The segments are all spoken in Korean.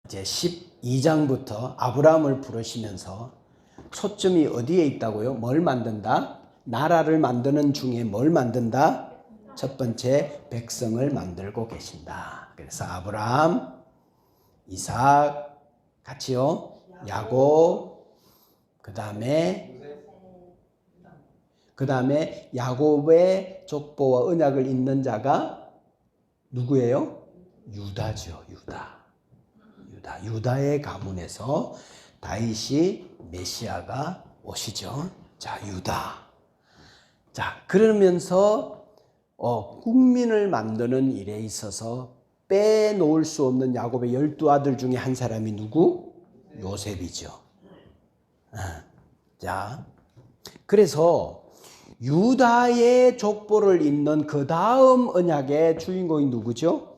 이제 12장부터 아브라함을 부르시면서 초점이 어디에 있다고요? 뭘 만든다? 나라를 만드는 중에 뭘 만든다? 첫 번째, 백성을 만들고 계신다. 그래서 아브라함, 이삭, 같이요. 야곱, 그 다음에 야곱의 족보와 언약을 잇는 자가 누구예요? 유다죠. 유다의 가문에서 다윗이 메시아가 오시죠. 자, 유다. 자, 그러면서 국민을 만드는 일에 있어서 빼놓을 수 없는 야곱의 12아들 중에 한 사람이 누구? 요셉이죠. 자, 그래서 유다의 족보를 잇는 그 다음 언약의 주인공이 누구죠?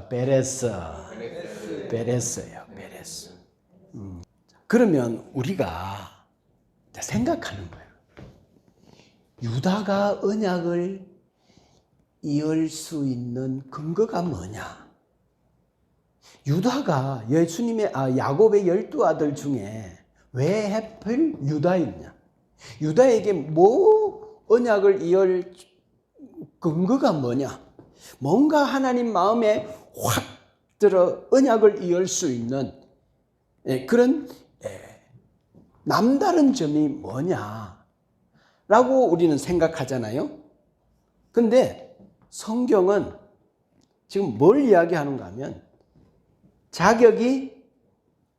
베레스예요. 베레스. 그러면 우리가 생각하는 거예요. 유다가 언약을 이을 수 있는 근거가 뭐냐? 유다가 예수님의 야곱의 12아들 중에 왜 하필 유다였냐? 유다에게 뭐 언약을 이을 근거가 뭐냐? 뭔가 하나님 마음에 확 들어 언약을 이을 수 있는 그런 남다른 점이 뭐냐라고 우리는 생각하잖아요. 근데 성경은 지금 뭘 이야기하는가 하면 자격이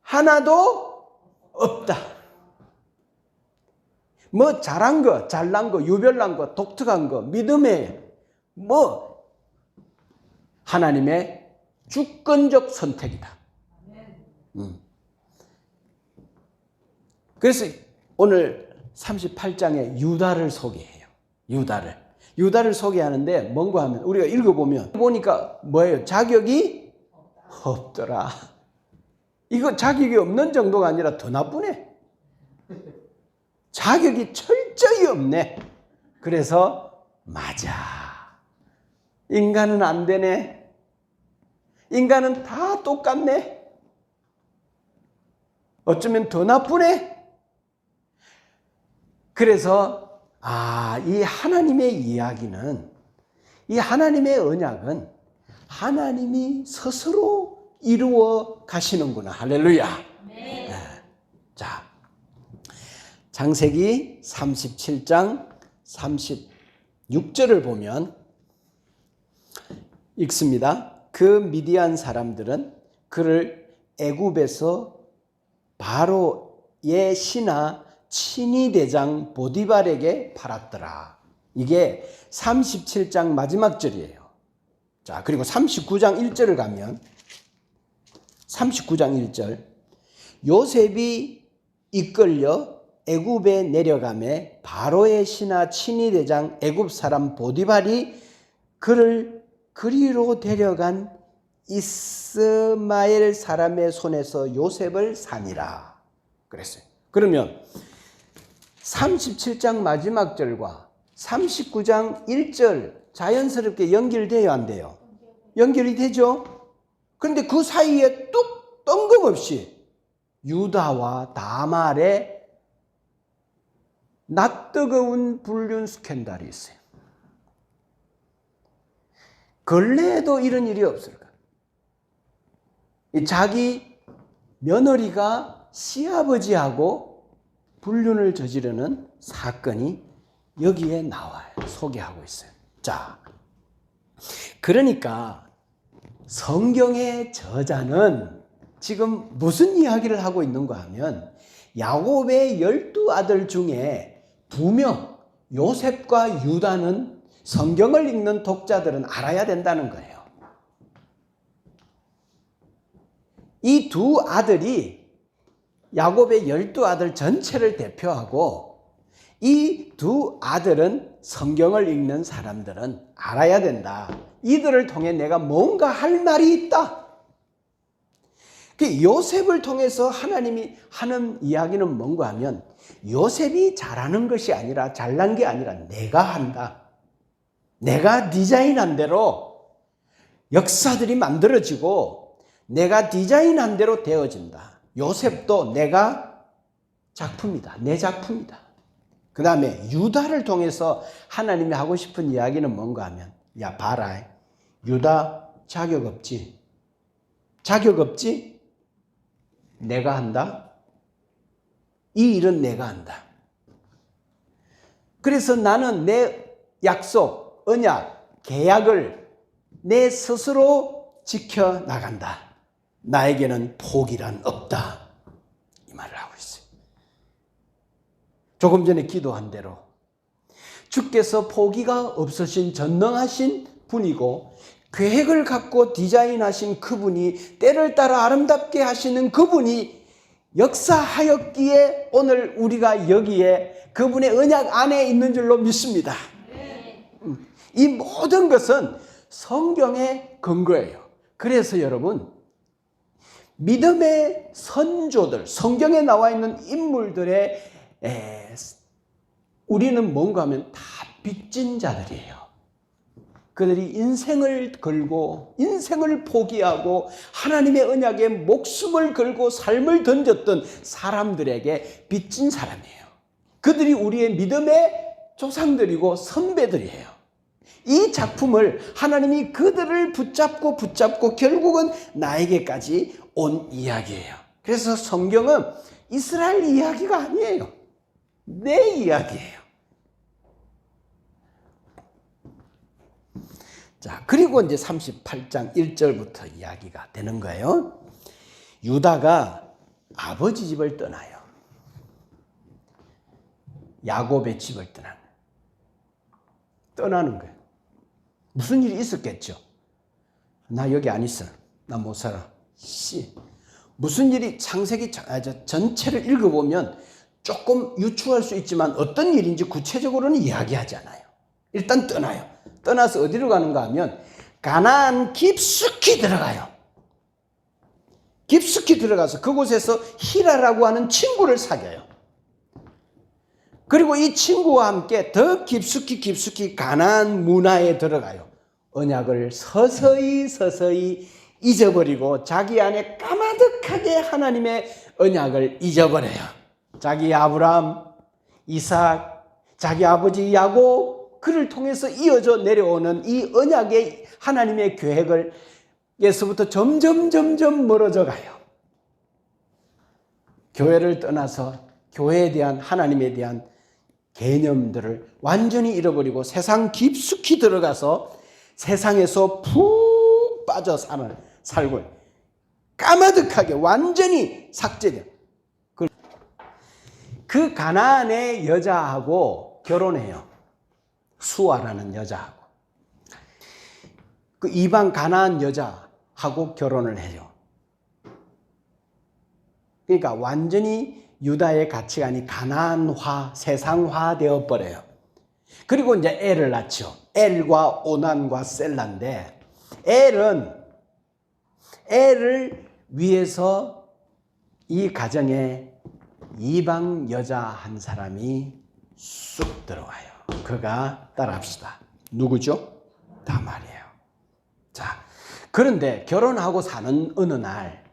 하나도 없다. 뭐 잘한 거, 잘난 거, 유별난 거, 독특한 거, 믿음의 하나님의 주권적 선택이다. 그래서 오늘 38장에 유다를 소개해요. 유다를 소개하는데 뭔가 하면 우리가 읽어보면 보니까 뭐예요? 자격이 없더라. 이거 자격이 없는 정도가 아니라 더 나쁘네. 자격이 철저히 없네. 그래서 맞아. 인간은 안 되네. 인간은 다 똑같네. 어쩌면 더 나쁘네. 그래서 이 하나님의 이야기는, 이 하나님의 언약은 하나님이 스스로 이루어 가시는구나. 할렐루야. 네. 자, 창세기 37장 36절을 보면 읽습니다. 그 미디안 사람들은 그를 애굽에서 바로의 신하 친위대장 보디발에게 팔았더라. 이게 37장 마지막 절이에요. 자, 그리고 39장 1절을 가면 39장 1절 요셉이 이끌려 애굽에 내려가매 바로의 신하 친위대장 애굽 사람 보디발이 그를 그리로 데려간 이스마엘 사람의 손에서 요셉을 사니라 그랬어요. 그러면 37장 마지막 절과 39장 1절 자연스럽게 연결돼야 안 돼요? 연결이 되죠? 그런데 그 사이에 뚝 뜬금없이 유다와 다말의 낯뜨거운 불륜 스캔들이 있어요. 근래에도 이런 일이 없을까? 자기 며느리가 시아버지하고 불륜을 저지르는 사건이 여기에 나와요. 소개하고 있어요. 자, 그러니까 성경의 저자는 지금 무슨 이야기를 하고 있는가 하면 야곱의 12아들 중에 2명, 요셉과 유다는 성경을 읽는 독자들은 알아야 된다는 거예요. 이 두 아들이 야곱의 12아들 전체를 대표하고 이 두 아들은 성경을 읽는 사람들은 알아야 된다. 이들을 통해 내가 뭔가 할 말이 있다. 요셉을 통해서 하나님이 하는 이야기는 뭔가 하면 요셉이 잘하는 것이 아니라 잘난 게 아니라 내가 한다. 내가 디자인한 대로 역사들이 만들어지고 내가 디자인한 대로 되어진다. 요셉도 내가 작품이다. 내 작품이다. 그 다음에 유다를 통해서 하나님이 하고 싶은 이야기는 뭔가 하면, 야 봐라, 유다 자격 없지? 자격 없지? 내가 한다? 이 일은 내가 한다. 그래서 나는 내 약속, 언약, 계약을 내 스스로 지켜나간다. 나에게는 포기란 없다. 이 말을 하고 있어요. 조금 전에 기도한 대로 주께서 포기가 없으신 전능하신 분이고 계획을 갖고 디자인하신 그분이 때를 따라 아름답게 하시는 그분이 역사하였기에 오늘 우리가 여기에 그분의 언약 안에 있는 줄로 믿습니다. 이 모든 것은 성경의 근거예요. 그래서 여러분, 믿음의 선조들, 성경에 나와 있는 인물들의 우리는 뭔가 하면 다 빚진 자들이에요. 그들이 인생을 걸고 인생을 포기하고 하나님의 언약에 목숨을 걸고 삶을 던졌던 사람들에게 빚진 사람이에요. 그들이 우리의 믿음의 조상들이고 선배들이에요. 이 작품을 하나님이 그들을 붙잡고 결국은 나에게까지 온 이야기예요. 그래서 성경은 이스라엘 이야기가 아니에요. 내 이야기예요. 자, 그리고 이제 38장 1절부터 이야기가 되는 거예요. 유다가 아버지 집을 떠나요. 야곱의 집을 떠나는 거예요. 무슨 일이 있었겠죠? 나 여기 안 있어. 나 못 살아. 무슨 일이 창세기 전체를 읽어보면 조금 유추할 수 있지만 어떤 일인지 구체적으로는 이야기하지 않아요. 일단 떠나요. 떠나서 어디로 가는가 하면 가나안 깊숙이 들어가요. 깊숙이 들어가서 그곳에서 히라라고 하는 친구를 사귀어요. 그리고 이 친구와 함께 더 깊숙이 가나안 문화에 들어가요. 언약을 서서히 잊어버리고 자기 안에 까마득하게 하나님의 언약을 잊어버려요. 자기 아브라함, 이삭, 자기 아버지 야곱, 그를 통해서 이어져 내려오는 이 언약의 하나님의 계획에서부터 점점 멀어져 가요. 교회를 떠나서 교회에 대한 하나님에 대한 개념들을 완전히 잃어버리고 세상 깊숙이 들어가서 세상에서 푹 빠져 살고 까마득하게 완전히 삭제돼요. 그 가나안의 여자하고 결혼해요. 수아라는 여자하고. 그 이방 가나안 여자하고 결혼을 해요. 그러니까 완전히 유다의 가치관이 가나안화, 세상화 되어 버려요. 그리고 이제 엘을 낳죠. 엘과 오난과 셀라인데, 엘을 위해서 이 가정에 이방 여자 한 사람이 쑥 들어와요. 그가 따라합시다. 누구죠? 다말이에요. 자, 그런데 결혼하고 사는 어느 날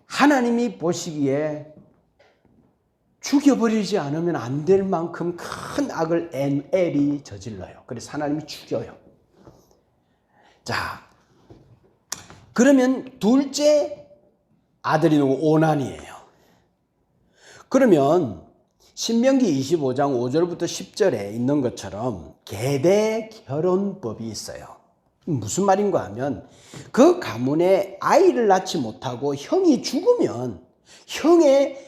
하나님이 보시기에 죽여버리지 않으면 안 될 만큼 큰 악을 엘이 저질러요. 그래서 하나님이 죽여요. 자, 그러면 둘째 아들이 누구? 오난이에요. 그러면 신명기 25장 5절부터 10절에 있는 것처럼 계대 결혼법이 있어요. 무슨 말인가 하면 그 가문에 아이를 낳지 못하고 형이 죽으면 형의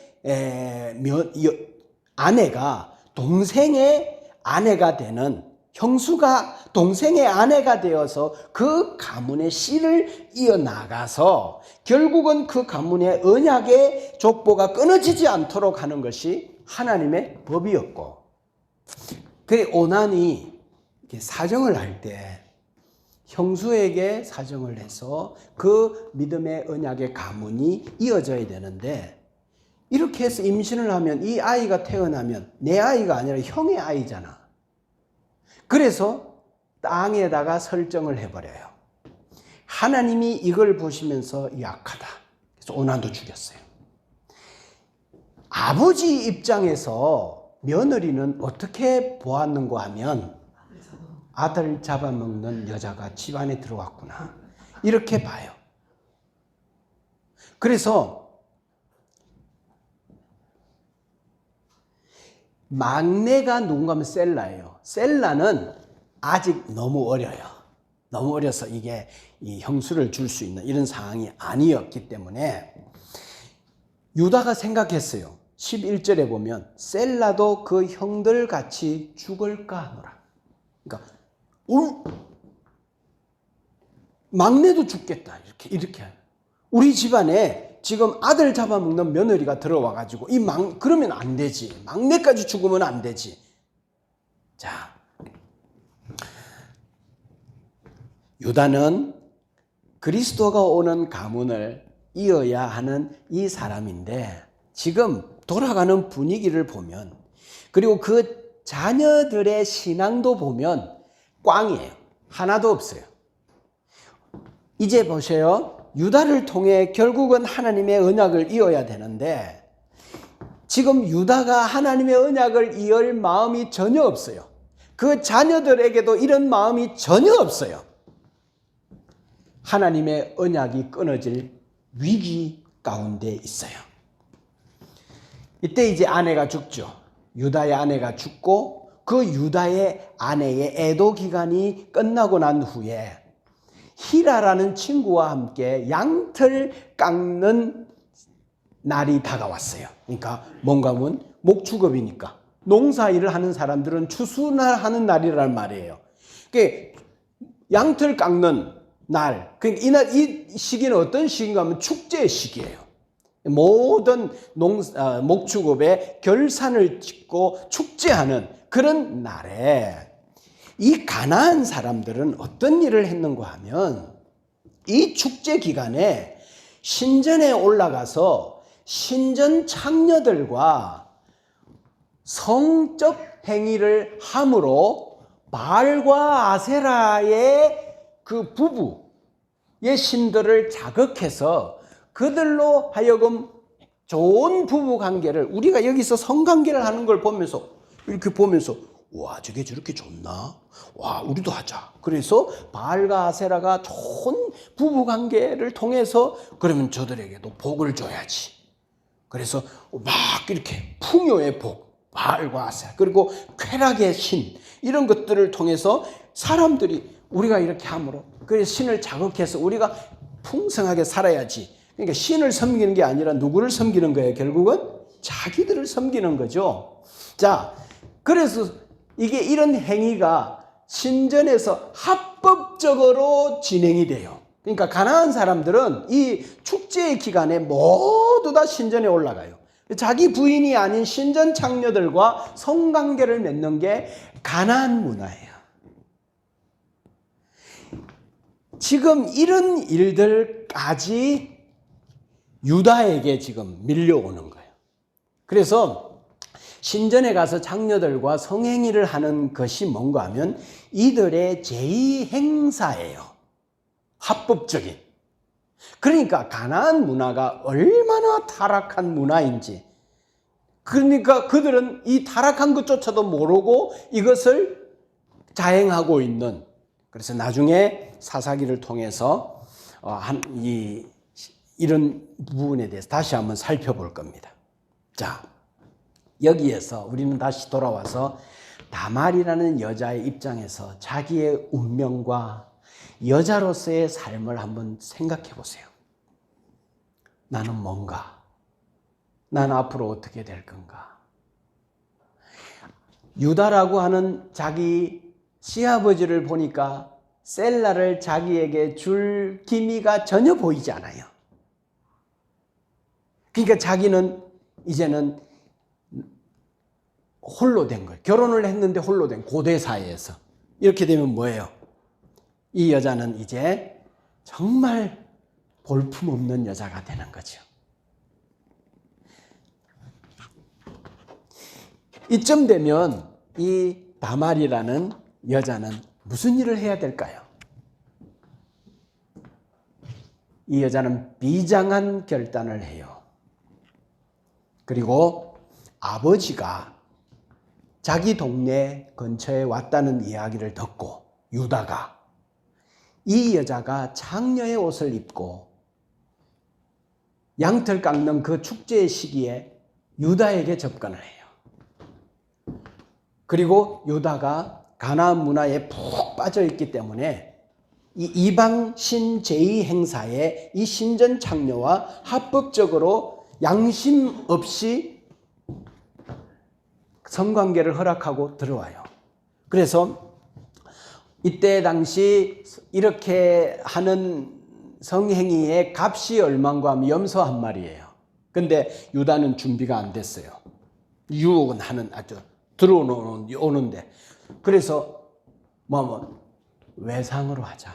아내가 동생의 아내가 되는, 형수가 동생의 아내가 되어서 그 가문의 씨를 이어나가서 결국은 그 가문의 언약의 족보가 끊어지지 않도록 하는 것이 하나님의 법이었고, 그 오난이 사정을 할 때 형수에게 사정을 해서 그 믿음의 언약의 가문이 이어져야 되는데, 이렇게 해서 임신을 하면 이 아이가 태어나면 내 아이가 아니라 형의 아이잖아. 그래서 땅에다가 설정을 해버려요. 하나님이 이걸 보시면서 약하다. 그래서 오난도 죽였어요. 아버지 입장에서 며느리는 어떻게 보았는가 하면 아들 잡아먹는 여자가 집안에 들어왔구나. 이렇게 봐요. 그래서 막내가 누군가 하면 셀라예요. 셀라는 아직 너무 어려요. 너무 어려서 이게 이 형수를 줄 수 있는 이런 상황이 아니었기 때문에 유다가 생각했어요. 11절에 보면 셀라도 그 형들 같이 죽을까 하노라. 그러니까 막내도 죽겠다. 이렇게. 우리 집안에 지금 아들 잡아먹는 며느리가 들어와가지고 그러면 안 되지. 막내까지 죽으면 안 되지. 자, 유다는 그리스도가 오는 가문을 이어야 하는 이 사람인데 지금 돌아가는 분위기를 보면 그리고 그 자녀들의 신앙도 보면 꽝이에요. 하나도 없어요. 이제 보세요. 유다를 통해 결국은 하나님의 언약을 이어야 되는데 지금 유다가 하나님의 언약을 이을 마음이 전혀 없어요. 그 자녀들에게도 이런 마음이 전혀 없어요. 하나님의 언약이 끊어질 위기 가운데 있어요. 이때 이제 아내가 죽죠. 유다의 아내가 죽고 그 유다의 아내의 애도 기간이 끝나고 난 후에 히라라는 친구와 함께 양털 깎는 날이 다가왔어요. 그러니까 뭔가 하면 목축업이니까 농사일을 하는 사람들은 추수날 하는 날이란 말이에요. 그러니까 양털 깎는 날, 그러니까 이 시기는 어떤 시기인가 하면 축제의 시기예요. 모든 목축업의 결산을 짓고 축제하는 그런 날에 이 가나안 사람들은 어떤 일을 했는가 하면 이 축제 기간에 신전에 올라가서 신전 창녀들과 성적 행위를 함으로 바알과 아세라의 그 부부의 신들을 자극해서 그들로 하여금 좋은 부부 관계를 우리가 여기서 성관계를 하는 걸 보면서 이렇게 보면서 와 저게 저렇게 좋나? 와 우리도 하자. 그래서 바알과 아세라가 좋은 부부 관계를 통해서 그러면 저들에게도 복을 줘야지. 그래서 막 이렇게 풍요의 복, 바알과 아세라 그리고 쾌락의 신 이런 것들을 통해서 사람들이 우리가 이렇게 함으로 그래서 신을 자극해서 우리가 풍성하게 살아야지. 그러니까 신을 섬기는 게 아니라 누구를 섬기는 거예요? 결국은 자기들을 섬기는 거죠. 자, 그래서 이게 이런 행위가 신전에서 합법적으로 진행이 돼요. 그러니까 가나안 사람들은 이 축제의 기간에 모두 다 신전에 올라가요. 자기 부인이 아닌 신전 창녀들과 성관계를 맺는 게 가나안 문화예요. 지금 이런 일들까지 유다에게 지금 밀려오는 거예요. 그래서 신전에 가서 장녀들과 성행위를 하는 것이 뭔가 하면 이들의 제2행사예요. 합법적인. 그러니까 가나안 문화가 얼마나 타락한 문화인지. 그러니까 그들은 이 타락한 것조차도 모르고 이것을 자행하고 있는. 그래서 나중에 사사기를 통해서 이런 부분에 대해서 다시 한번 살펴볼 겁니다. 자, 여기에서 우리는 다시 돌아와서 다말이라는 여자의 입장에서 자기의 운명과 여자로서의 삶을 한번 생각해 보세요. 나는 뭔가? 나는 앞으로 어떻게 될 건가? 유다라고 하는 자기 시아버지를 보니까 셀라를 자기에게 줄 기미가 전혀 보이지 않아요. 그러니까 자기는 이제는 홀로 된 거예요. 결혼을 했는데 홀로 된 고대 사회에서. 이렇게 되면 뭐예요? 이 여자는 이제 정말 볼품없는 여자가 되는 거죠. 이쯤 되면 이 다말이라는 여자는 무슨 일을 해야 될까요? 이 여자는 비장한 결단을 해요. 그리고 아버지가 자기 동네 근처에 왔다는 이야기를 듣고 유다가 이 여자가 장녀의 옷을 입고 양털 깎는 그 축제의 시기에 유다에게 접근을 해요. 그리고 유다가 가나안 문화에 푹 빠져 있기 때문에 이 이방 신제의 행사에 이 신전 창녀와 합법적으로 양심 없이 성관계를 허락하고 들어와요. 그래서 이때 당시 이렇게 하는 성행위의 값이 얼마인가 하면 염소 한 마리예요. 근데 유다는 준비가 안 됐어요. 유혹은 하는 아주 들어오는데 그래서 외상으로 하자.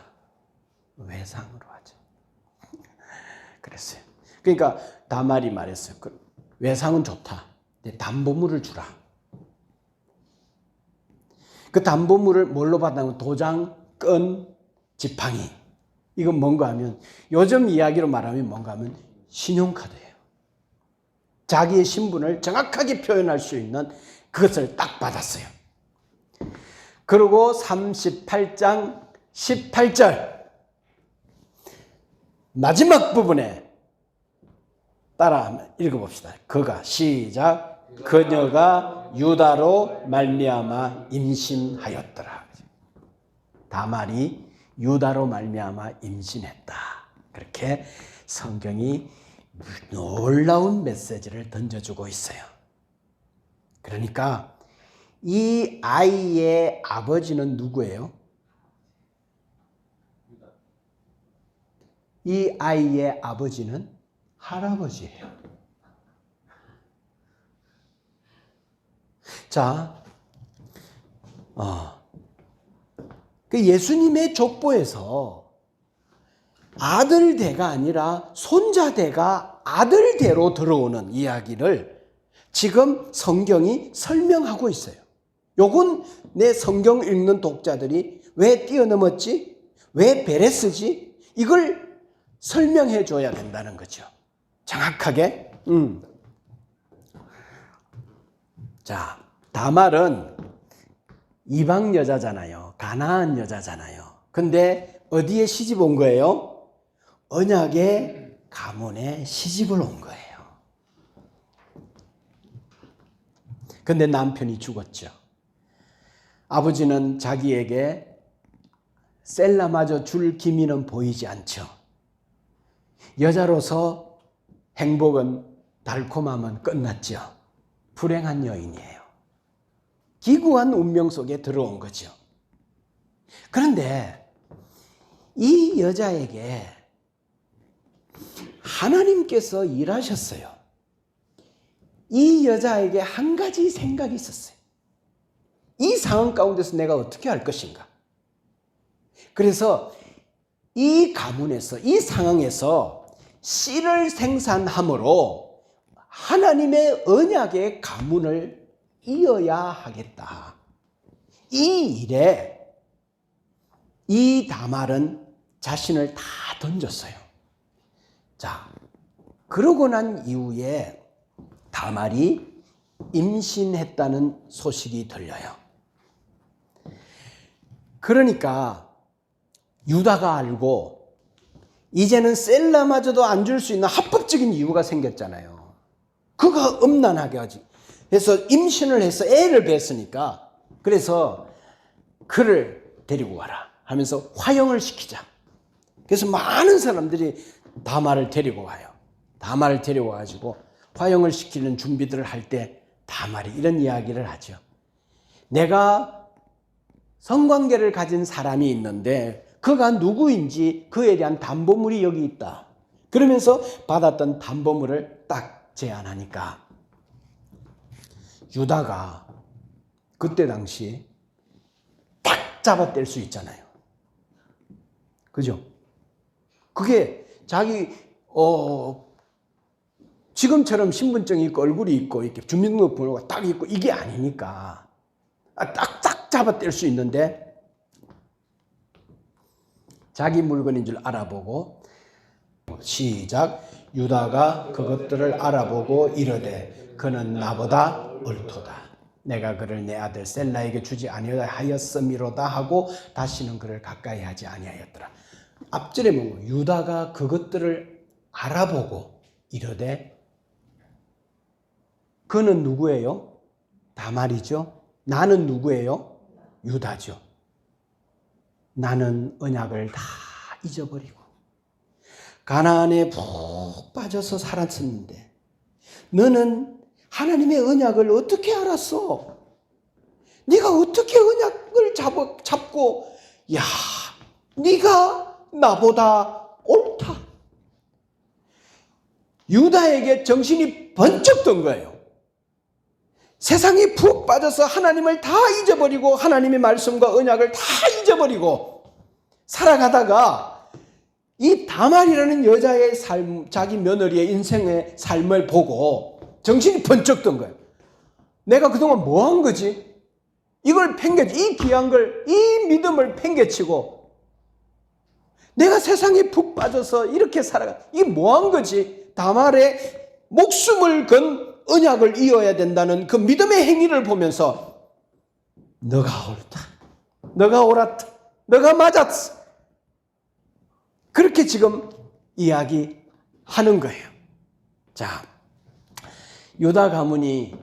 외상으로 하자. 그랬어요. 그러니까 다말이 말했어요. 외상은 좋다. 근데 담보물을 주라. 그 담보물을 뭘로 받냐면 도장, 끈, 지팡이. 이건 뭔가 하면 요즘 이야기로 말하면 뭔가 하면 신용카드예요. 자기의 신분을 정확하게 표현할 수 있는 그것을 딱 받았어요. 그리고 38장 18절 마지막 부분에 따라 읽어봅시다. 그가 시작. 그녀가 유다로 말미암아 임신하였더라. 다말이 유다로 말미암아 임신했다. 그렇게 성경이 놀라운 메시지를 던져주고 있어요. 그러니까 이 아이의 아버지는 누구예요? 이 아이의 아버지는 할아버지예요. 자, 그 예수님의 족보에서 아들대가 아니라 손자대가 아들대로 들어오는 이야기를 지금 성경이 설명하고 있어요. 요건 내 성경 읽는 독자들이 왜 뛰어넘었지? 왜 베레스지? 이걸 설명해 줘야 된다는 거죠. 정확하게. 자, 다말은 이방 여자잖아요. 가나안 여자잖아요. 근데 어디에 시집 온 거예요? 언약의 가문에 시집을 온 거예요. 근데 남편이 죽었죠. 아버지는 자기에게 셀라마저 줄 기미는 보이지 않죠. 여자로서 행복은 달콤함은 끝났죠. 불행한 여인이에요. 기구한 운명 속에 들어온 거죠. 그런데 이 여자에게 하나님께서 일하셨어요. 이 여자에게 한 가지 생각이 있었어요. 이 상황 가운데서 내가 어떻게 할 것인가. 그래서 이 가문에서, 이 상황에서 씨를 생산함으로 하나님의 언약의 가문을 이어야 하겠다. 이 일에 이 다말은 자신을 다 던졌어요. 자, 그러고 난 이후에 다말이 임신했다는 소식이 들려요. 그러니까 유다가 알고 이제는 셀라마저도 안 줄 수 있는 합법적인 이유가 생겼잖아요. 그가 음란하게 하지. 그래서 임신을 해서 애를 뱄으니까 그래서 그를 데리고 와라 하면서 화형을 시키자. 그래서 많은 사람들이 다말을 데리고 와요. 다말을 데리고 와가지고 화형을 시키는 준비들을 할 때 다말이 이런 이야기를 하죠. 내가 성관계를 가진 사람이 있는데 그가 누구인지 그에 대한 담보물이 여기 있다. 그러면서 받았던 담보물을 딱 제안하니까 유다가 그때 당시 딱 잡아뗄 수 있잖아요. 그죠? 그게 자기 지금처럼 신분증이 있고 얼굴이 있고 이렇게 주민등록번호가 딱 있고 이게 아니니까 딱딱 잡아뗄 수 있는데 자기 물건인 줄 알아보고 시작. 유다가 그것들을 알아보고 이르되 그는 나보다 옳도다. 내가 그를 내 아들 셀라에게 주지 아니하였음이로다 하고 다시는 그를 가까이 하지 아니하였더라. 앞절에 보면 유다가 그것들을 알아보고 이르되, 그는 누구예요? 다말이죠. 나는 누구예요? 유다죠. 나는 언약을 다 잊어버리고 가나안에 푹 빠져서 살았었는데 너는 하나님의 언약을 어떻게 알았어? 네가 어떻게 언약을 잡고 야, 네가 나보다 옳다. 유다에게 정신이 번쩍 든 거예요. 세상이 푹 빠져서 하나님을 다 잊어버리고 하나님의 말씀과 언약을 다 잊어버리고 살아가다가 이 다말이라는 여자의 삶, 자기 며느리의 인생의 삶을 보고 정신이 번쩍 든 거예요. 내가 그동안 뭐 한 거지? 이걸 이 귀한 걸, 이 믿음을 팽개치고 내가 세상에 푹 빠져서 이렇게 살아가. 이게 뭐 한 거지? 다말의 목숨을 건 언약을 이어야 된다는 그 믿음의 행위를 보면서 너가 옳다. 너가 옳았다. 너가 맞았어. 그렇게 지금 이야기하는 거예요. 자, 유다 가문이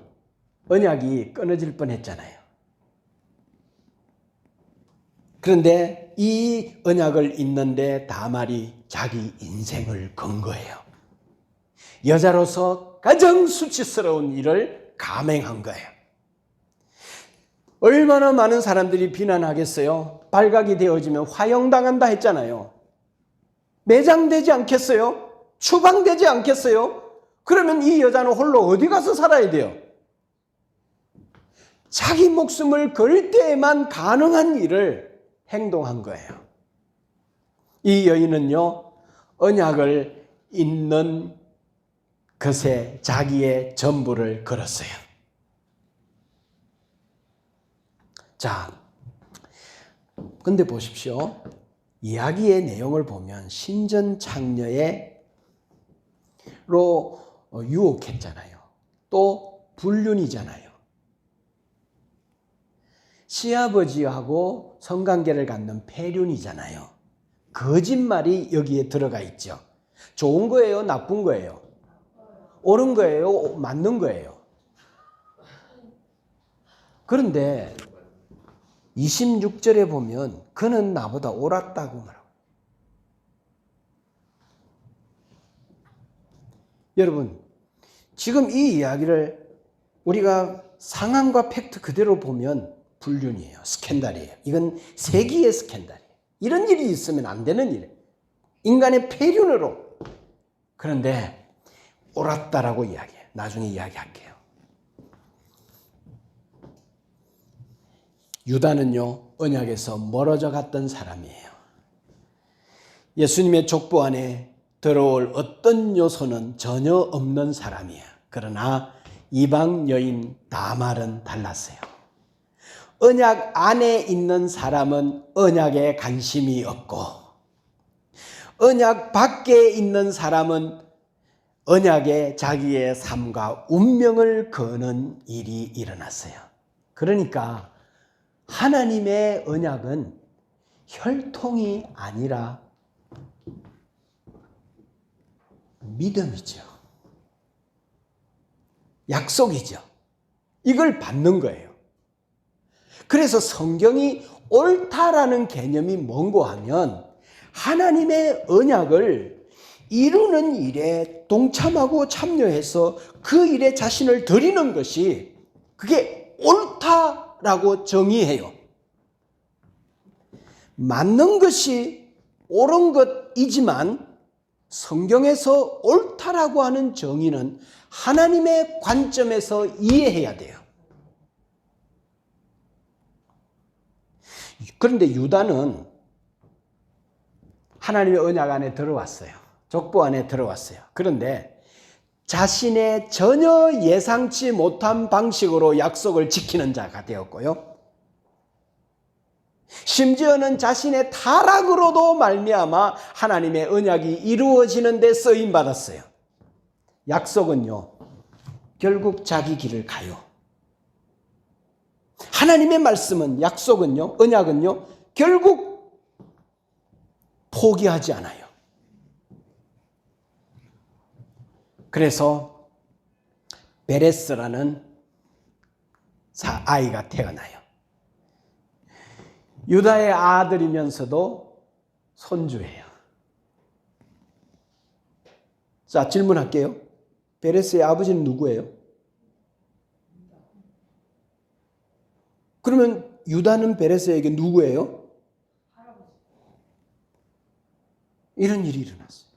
언약이 끊어질 뻔했잖아요. 그런데 이 언약을 잇는데 다말이 자기 인생을 건 거예요. 여자로서 가장 수치스러운 일을 감행한 거예요. 얼마나 많은 사람들이 비난하겠어요? 발각이 되어지면 화형당한다 했잖아요. 매장되지 않겠어요? 추방되지 않겠어요? 그러면 이 여자는 홀로 어디 가서 살아야 돼요? 자기 목숨을 걸 때에만 가능한 일을 행동한 거예요. 이 여인은요, 언약을 잇는 것에 자기의 전부를 걸었어요. 자, 근데 보십시오. 이야기의 내용을 보면 신전창녀로 유혹했잖아요. 또 불륜이잖아요. 시아버지하고 성관계를 갖는 폐륜이잖아요. 거짓말이 여기에 들어가 있죠. 좋은 거예요? 나쁜 거예요? 옳은 거예요? 맞는 거예요? 그런데 26절에 보면 그는 나보다 옳았다고 말하고. 여러분, 지금 이 이야기를 우리가 상황과 팩트 그대로 보면 불륜이에요. 스캔들이에요. 이건 세기의 스캔들이에요. 이런 일이 있으면 안 되는 일이에요. 인간의 폐륜으로. 그런데 옳았다라고 이야기해요. 나중에 이야기할게요. 유다는요, 언약에서 멀어져 갔던 사람이에요. 예수님의 족보 안에 들어올 어떤 요소는 전혀 없는 사람이에요. 그러나 이방 여인 다말은 달랐어요. 언약 안에 있는 사람은 언약에 관심이 없고, 언약 밖에 있는 사람은 언약에 자기의 삶과 운명을 거는 일이 일어났어요. 그러니까 하나님의 언약은 혈통이 아니라 믿음이죠. 약속이죠. 이걸 받는 거예요. 그래서 성경이 옳다라는 개념이 뭔고 하면 하나님의 언약을 이루는 일에 동참하고 참여해서 그 일에 자신을 드리는 것이 그게 옳다라고 정의해요. 맞는 것이 옳은 것이지만 성경에서 옳다라고 하는 정의는 하나님의 관점에서 이해해야 돼요. 그런데 유다는 하나님의 언약 안에 들어왔어요. 족보 안에 들어왔어요. 그런데 자신의 전혀 예상치 못한 방식으로 약속을 지키는 자가 되었고요. 심지어는 자신의 타락으로도 말미암아 하나님의 언약이 이루어지는 데 쓰임 받았어요. 약속은요, 결국 자기 길을 가요. 하나님의 말씀은, 약속은요, 언약은요, 결국 포기하지 않아요. 그래서 베레스라는 아이가 태어나요. 유다의 아들이면서도 손주예요. 자, 질문할게요. 베레스의 아버지는 누구예요? 그러면 유다는 베레스에게 누구예요? 이런 일이 일어났어요.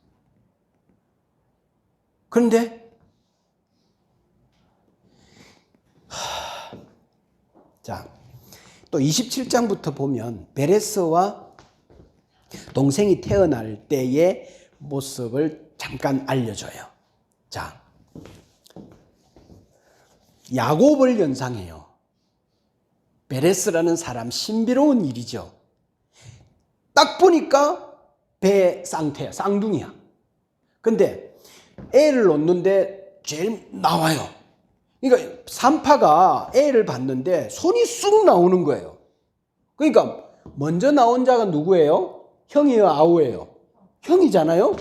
그런데 자, 또 27장부터 보면 베레스와 동생이 태어날 때의 모습을 잠깐 알려줘요. 자, 야곱을 연상해요. 베레스라는 사람, 신비로운 일이죠. 딱 보니까 배 쌍태야, 쌍둥이야. 근데 애를 놓는데 제일 나와요. 그러니까 산파가 애를 봤는데 손이 쑥 나오는 거예요. 그러니까 먼저 나온 자가 누구예요? 형이에요, 아우예요? 형이잖아요.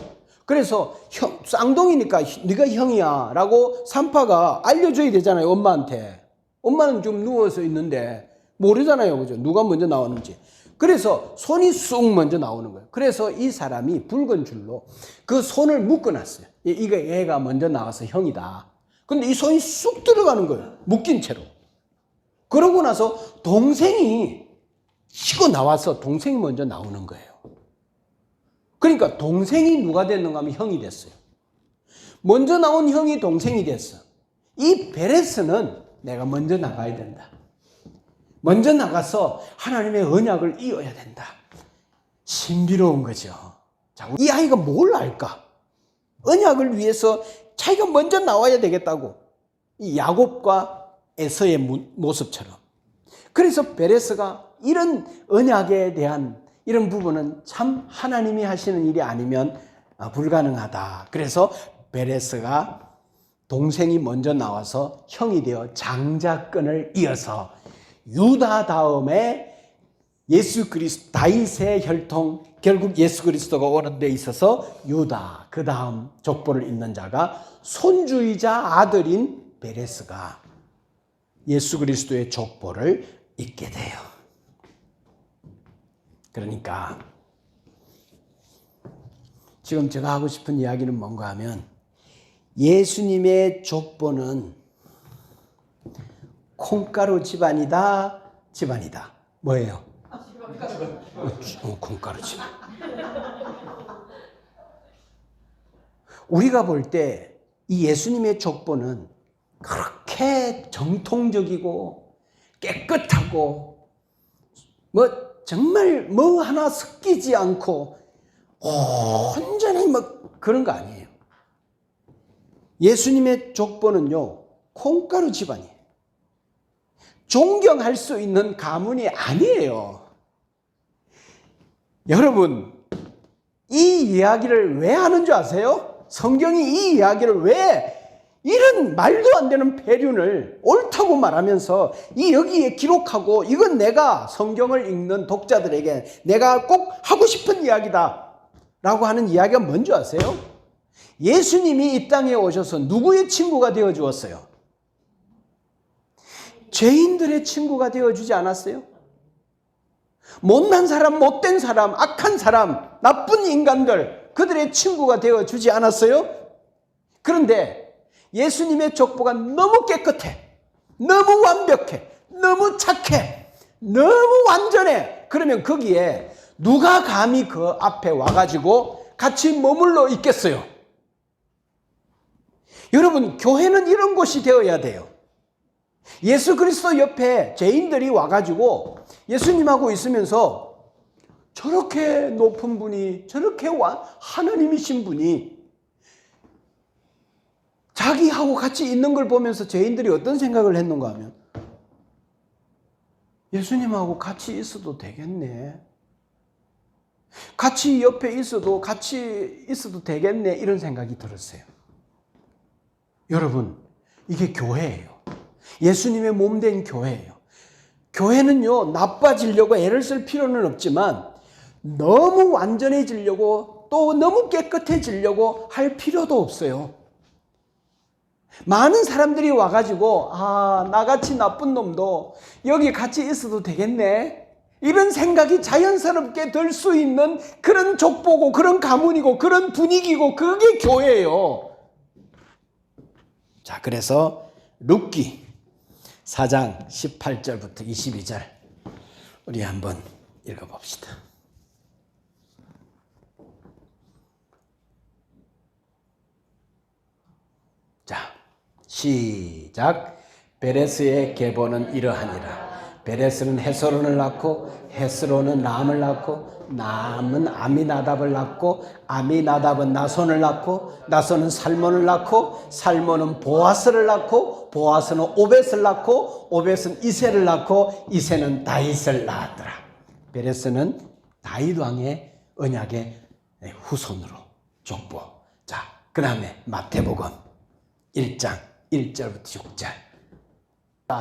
그래서 쌍둥이니까 네가 형이야 라고 산파가 알려줘야 되잖아요, 엄마한테. 엄마는 좀 누워서 있는데 모르잖아요, 그죠? 누가 먼저 나왔는지. 그래서 손이 쑥 먼저 나오는 거예요. 그래서 이 사람이 붉은 줄로 그 손을 묶어놨어요. 이거 얘가 먼저 나와서 형이다. 근데 이 손이 쑥 들어가는 거예요, 묶인 채로. 그러고 나서 동생이 치고 나와서 동생이 먼저 나오는 거예요. 그러니까 동생이 누가 됐는가 하면 형이 됐어요. 먼저 나온 형이 동생이 됐어. 이 베레스는 내가 먼저 나가야 된다. 먼저 나가서 하나님의 언약을 이어야 된다. 신비로운 거죠. 자, 이 아이가 뭘 알까? 언약을 위해서 자기가 먼저 나와야 되겠다고. 이 야곱과 에서의 모습처럼. 그래서 베레스가 이런 언약에 대한 이런 부분은 참 하나님이 하시는 일이 아니면 불가능하다. 그래서 베레스가 동생이 먼저 나와서 형이 되어 장자권을 이어서 유다 다음에 예수 그리스도, 다윗의 혈통, 결국 예수 그리스도가 오는 데 있어서 유다, 그 다음 족보를 잇는 자가 손주이자 아들인 베레스가 예수 그리스도의 족보를 잇게 돼요. 그러니까 지금 제가 하고 싶은 이야기는 뭔가 하면, 예수님의 족보는 콩가루 집안이다, 집안이다. 뭐예요? 콩가루 집안. 우리가 볼 때 이 예수님의 족보는 그렇게 정통적이고 깨끗하고 정말 뭐 하나 섞이지 않고 온전히 그런 거 아니에요. 예수님의 족보는요, 콩가루 집안이에요. 존경할 수 있는 가문이 아니에요. 여러분, 이 이야기를 왜 하는 줄 아세요? 성경이 이 이야기를 왜 이런 말도 안 되는 배륜을 옳다고 말하면서 여기에 기록하고, 이건 내가 성경을 읽는 독자들에게 내가 꼭 하고 싶은 이야기다 라고 하는 이야기가 뭔지 아세요? 예수님이 이 땅에 오셔서 누구의 친구가 되어 주었어요? 죄인들의 친구가 되어주지 않았어요? 못난 사람, 못된 사람, 악한 사람, 나쁜 인간들, 그들의 친구가 되어주지 않았어요? 그런데 예수님의 족보가 너무 깨끗해, 너무 완벽해, 너무 착해, 너무 완전해. 그러면 거기에 누가 감히 그 앞에 와가지고 같이 머물러 있겠어요? 여러분, 교회는 이런 곳이 되어야 돼요. 예수 그리스도 옆에 죄인들이 와가지고 예수님하고 있으면서 저렇게 높은 분이, 저렇게 하나님이신 분이 자기하고 같이 있는 걸 보면서 죄인들이 어떤 생각을 했는가 하면, 예수님하고 같이 있어도 되겠네. 같이 옆에 있어도 되겠네. 이런 생각이 들었어요. 여러분, 이게 교회예요. 예수님의 몸된 교회예요. 교회는요, 나빠지려고 애를 쓸 필요는 없지만 너무 완전해지려고 또 너무 깨끗해지려고 할 필요도 없어요. 많은 사람들이 와가지고 나같이 나쁜 놈도 여기 같이 있어도 되겠네, 이런 생각이 자연스럽게 들 수 있는 그런 족보고 그런 가문이고 그런 분위기고 그게 교회예요. 자, 그래서 룻기 4장 18절부터 22절 우리 한번 읽어봅시다. 자, 시작. 베레스의 계보는 이러하니라. 베레스는 헤스론을 낳고 헤스론은 람을 낳고 람은 아미나답을 낳고 아미나답은 나손을 낳고 나손은 살몬을 낳고 살몬은 보아스를 낳고 보아스는 오벳을 낳고 오벳은 이새를 낳고 이새는 다윗을 낳았더라. 베레스는 다윗 왕의 언약의 후손으로 족보. 자, 그 다음에 마태복음 1장 1절부터 6절.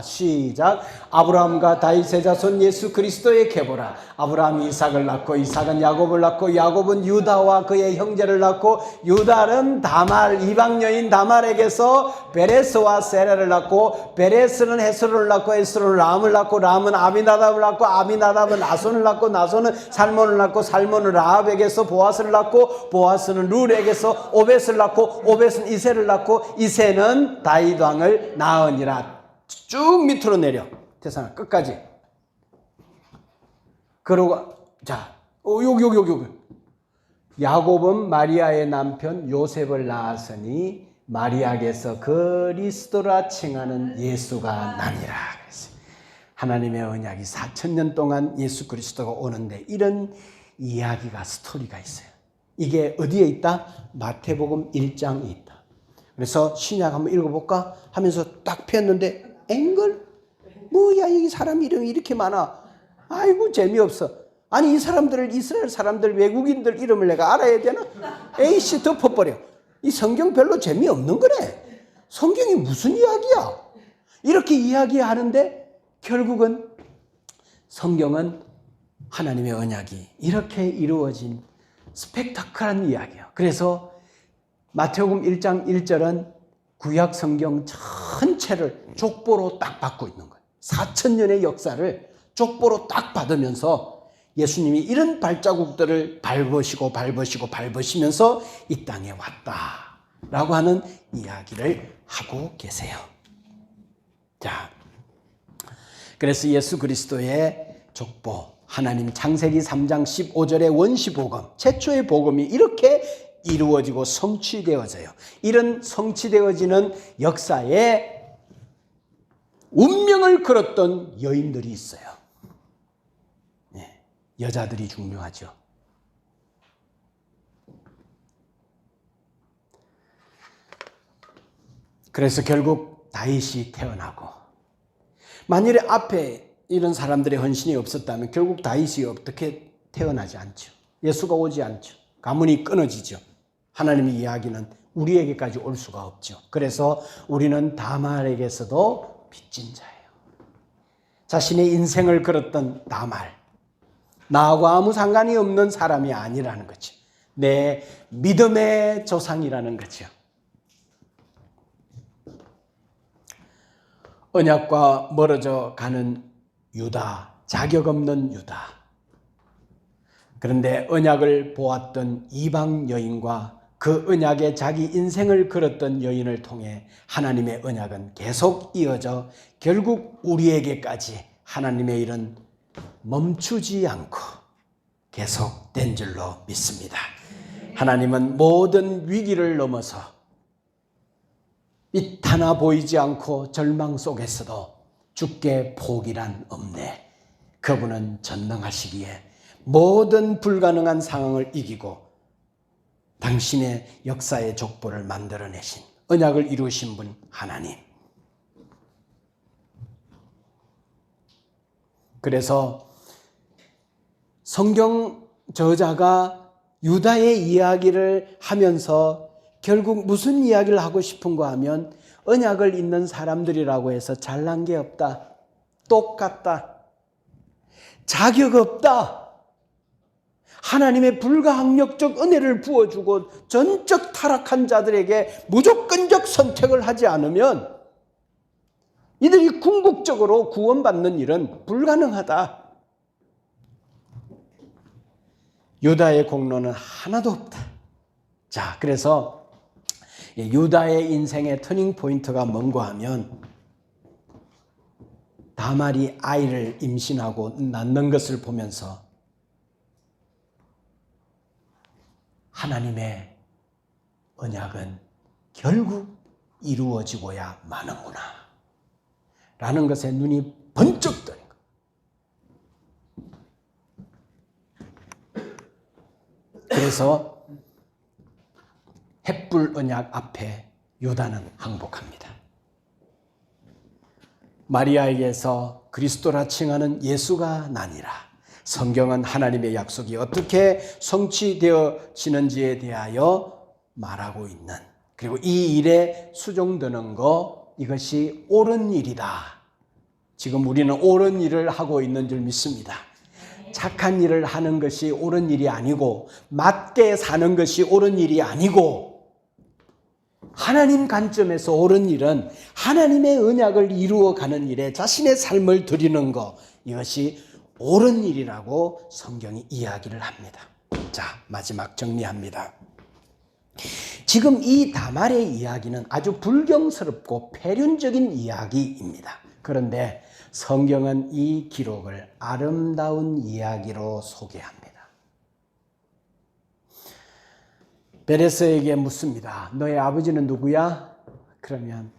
시작. 아브라함과 다윗의 자손 예수 그리스도의 계보라. 아브라함이 이삭을 낳고 이삭은 야곱을 낳고 야곱은 유다와 그의 형제를 낳고 유다는 다말 이방 여인 다말에게서 베레스와 세라를 낳고 베레스는 헤스론을 낳고 헤스론은 람을 낳고 람은 아미나답을 낳고 아미나답은 나손을 낳고 나손은 살몬을 낳고 살몬은 라합에게서 보아스를 낳고 보아스는 룰에게서 오벳을 낳고 오벳은 이새를 낳고 이새는 다윗 왕을 낳으니라. 쭉 밑으로 내려. 태산아 끝까지. 그러고 자, 여기. 야곱은 마리아의 남편 요셉을 낳았으니 마리아에게서 그리스도라 칭하는 예수가 나니라. 하나님의 언약이 4000년 동안 예수 그리스도가 오는데 이런 이야기가 스토리가 있어요. 이게 어디에 있다? 마태복음 1장에 있다. 그래서 신약 한번 읽어볼까 하면서 딱 폈는데 앵글? 뭐야, 이 사람 이름이 이렇게 많아. 아이고 재미없어. 아니 이 사람들을 이스라엘 사람들 외국인들 이름을 내가 알아야 되나? 에이씨 덮어버려. 이 성경 별로 재미없는 거래. 성경이 무슨 이야기야? 이렇게 이야기하는데 결국은 성경은 하나님의 언약이 이렇게 이루어진 스펙타클한 이야기예요. 그래서 마태복음 1장 1절은 구약 성경 전체를 족보로 딱 받고 있는 거예요. 4000년의 역사를 족보로 딱 받으면서 예수님이 이런 발자국들을 밟으시면서 이 땅에 왔다라고 하는 이야기를 하고 계세요. 자, 그래서 예수 그리스도의 족보, 하나님 창세기 3장 15절의 원시복음, 최초의 복음이 이렇게 이루어지고 성취되어져요. 이런 성취되어지는 역사에 운명을 걸었던 여인들이 있어요. 네, 여자들이 중요하죠. 그래서 결국 다윗이 태어나고, 만일에 앞에 이런 사람들의 헌신이 없었다면 결국 다윗이 어떻게 태어나지 않죠. 예수가 오지 않죠. 가문이 끊어지죠. 하나님의 이야기는 우리에게까지 올 수가 없죠. 그래서 우리는 다말에게서도 빚진 자예요. 자신의 인생을 걸었던 다말, 나하고 아무 상관이 없는 사람이 아니라는 거죠. 내 믿음의 조상이라는 거죠. 언약과 멀어져 가는 유다, 자격 없는 유다. 그런데 언약을 보았던 이방 여인과 그 언약에 자기 인생을 걸었던 여인을 통해 하나님의 언약은 계속 이어져 결국 우리에게까지 하나님의 일은 멈추지 않고 계속된 줄로 믿습니다. 하나님은 모든 위기를 넘어서 빛 하나 보이지 않고 절망 속에서도 주께 포기란 없네. 그분은 전능하시기에 모든 불가능한 상황을 이기고 당신의 역사의 족보를 만들어내신, 언약을 이루신 분 하나님. 그래서 성경 저자가 유다의 이야기를 하면서 결국 무슨 이야기를 하고 싶은가 하면 언약을 잇는 사람들이라고 해서 잘난 게 없다, 똑같다, 자격 없다, 하나님의 불가항력적 은혜를 부어주고 전적 타락한 자들에게 무조건적 선택을 하지 않으면 이들이 궁극적으로 구원받는 일은 불가능하다. 유다의 공로는 하나도 없다. 자, 그래서 유다의 인생의 터닝 포인트가 뭔가 하면 다말이 아이를 임신하고 낳는 것을 보면서 하나님의 언약은 결국 이루어지고야 마는구나 라는 것에 눈이 번쩍 뜨는 것. 그래서 햇불 언약 앞에 유다는 항복합니다. 마리아에게서 그리스도라 칭하는 예수가 나니라. 성경은 하나님의 약속이 어떻게 성취되어지는지에 대하여 말하고 있는, 그리고 이 일에 수종드는 것, 이것이 옳은 일이다. 지금 우리는 옳은 일을 하고 있는 줄 믿습니다. 착한 일을 하는 것이 옳은 일이 아니고, 맞게 사는 것이 옳은 일이 아니고, 하나님 관점에서 옳은 일은 하나님의 언약을 이루어가는 일에 자신의 삶을 드리는 것, 이것이 옳은 일이라고 성경이 이야기를 합니다. 자, 마지막 정리합니다. 지금 이 다말의 이야기는 아주 불경스럽고 폐륜적인 이야기입니다. 그런데 성경은 이 기록을 아름다운 이야기로 소개합니다. 베레스에게 묻습니다. 너의 아버지는 누구야? 그러면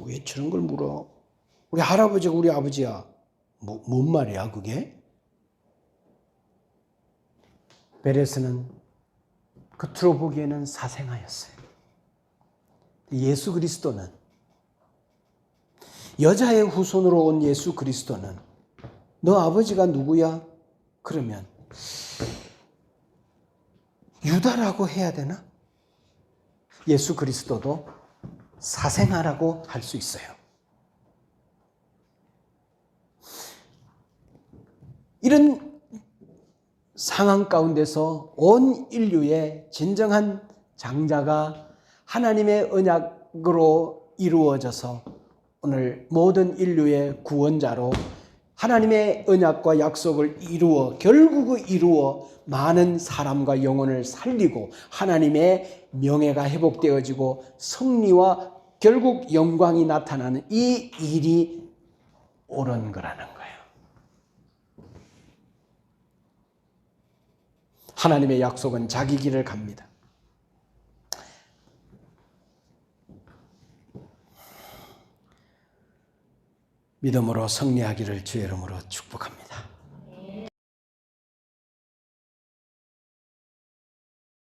왜 저런 걸 물어? 우리 할아버지가 우리 아버지야. 뭔 말이야 그게? 베레스는 겉으로 보기에는 사생아였어요. 예수 그리스도는, 여자의 후손으로 온 예수 그리스도는 너 아버지가 누구야? 그러면 유다라고 해야 되나? 예수 그리스도도 사생아라고 할 수 있어요. 이런 상황 가운데서 온 인류의 진정한 장자가 하나님의 언약으로 이루어져서 오늘 모든 인류의 구원자로 하나님의 언약과 약속을 결국 이루어 많은 사람과 영혼을 살리고 하나님의 명예가 회복되어지고 승리와 결국 영광이 나타나는 이 일이 옳은 거라는 거예요. 하나님의 약속은 자기 길을 갑니다. 믿음으로 승리하기를 주의 이름으로 축복합니다.